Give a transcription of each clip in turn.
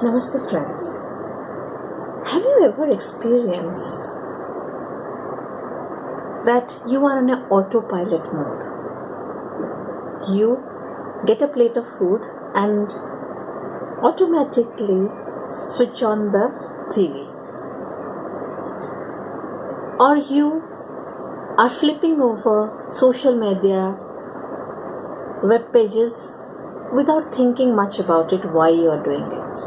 Namaste, friends. Have you ever experienced that you are in an autopilot mode? You get a plate of food and automatically switch on the TV. Or you are flipping over social media, web pages without thinking much about it, why you are doing it.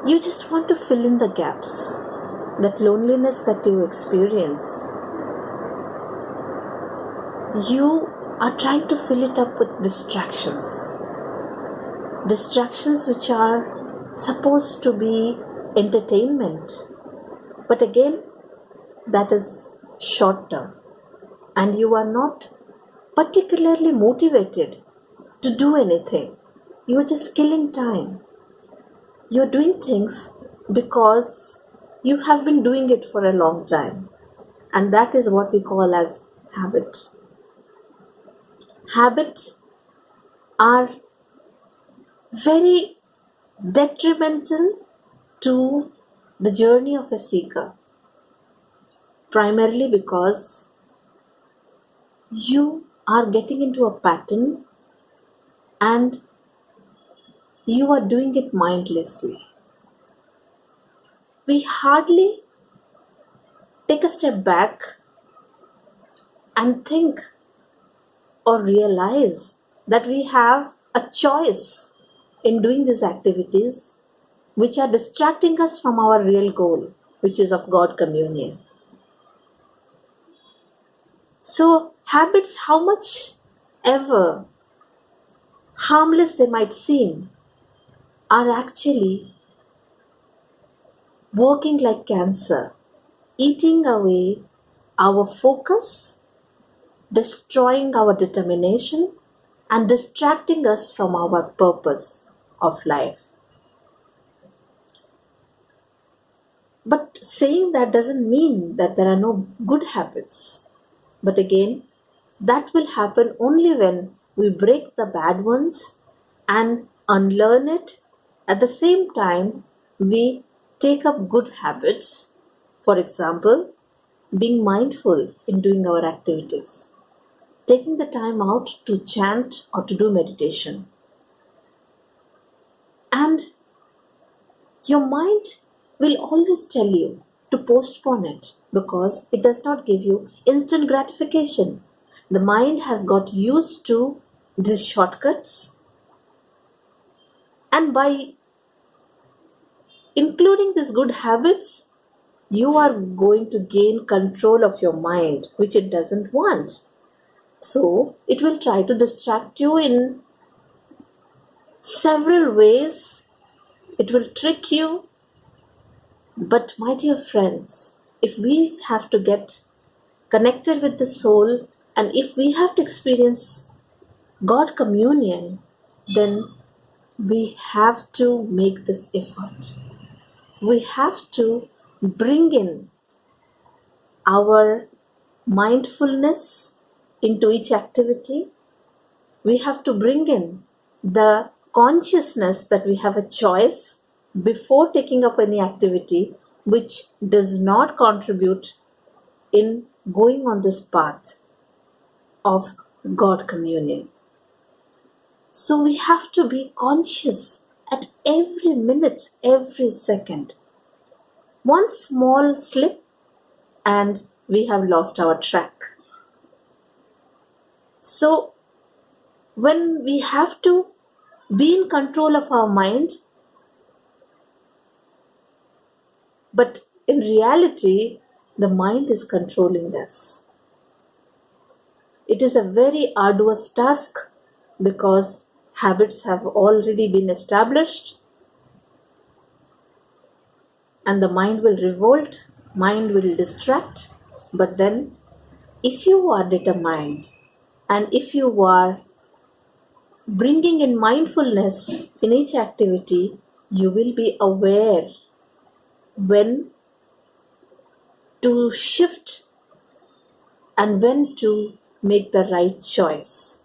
You just want to fill in the gaps, that loneliness that you experience. You are trying to fill it up with distractions. Distractions which are supposed to be entertainment. But again, that is short term. And you are not particularly motivated to do anything. You are just killing time. You are doing things because you have been doing it for a long time. And that is what we call as habit. Habits are very detrimental to the journey of a seeker. Primarily because you are getting into a pattern and you are doing it mindlessly. We hardly take a step back and think or realize that we have a choice in doing these activities which are distracting us from our real goal, which is of God communion. So, habits, how much ever harmless they might seem, are actually working like cancer, eating away our focus, destroying our determination, and distracting us from our purpose of life. But saying that doesn't mean that there are no good habits. But again, that will happen only when we break the bad ones and unlearn it. At the same time, we take up good habits. For example, being mindful in doing our activities, taking the time out to chant or to do meditation. And your mind will always tell you to postpone it because it does not give you instant gratification. The mind has got used to these shortcuts, and by including these good habits, you are going to gain control of your mind, which it doesn't want. So it will try to distract you in several ways. It will trick you. But my dear friends, if we have to get connected with the soul and if we have to experience God communion, then we have to make this effort. We have to bring in our mindfulness into each activity. We have to bring in the consciousness that we have a choice before taking up any activity which does not contribute in going on this path of God communion. So we have to be conscious at every minute, every second. One small slip and we have lost our track. So when we have to be in control of our mind, but in reality, the mind is controlling us. It is a very arduous task because habits have already been established and the mind will revolt, mind will distract. But then, if you are determined and if you are bringing in mindfulness in each activity, you will be aware when to shift and when to make the right choice.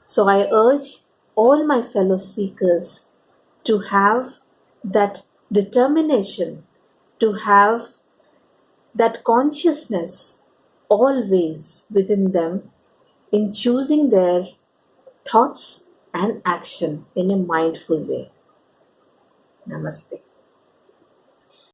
So I urge all my fellow seekers to have that determination, to have that consciousness always within them in choosing their thoughts and action in a mindful way. Namaste.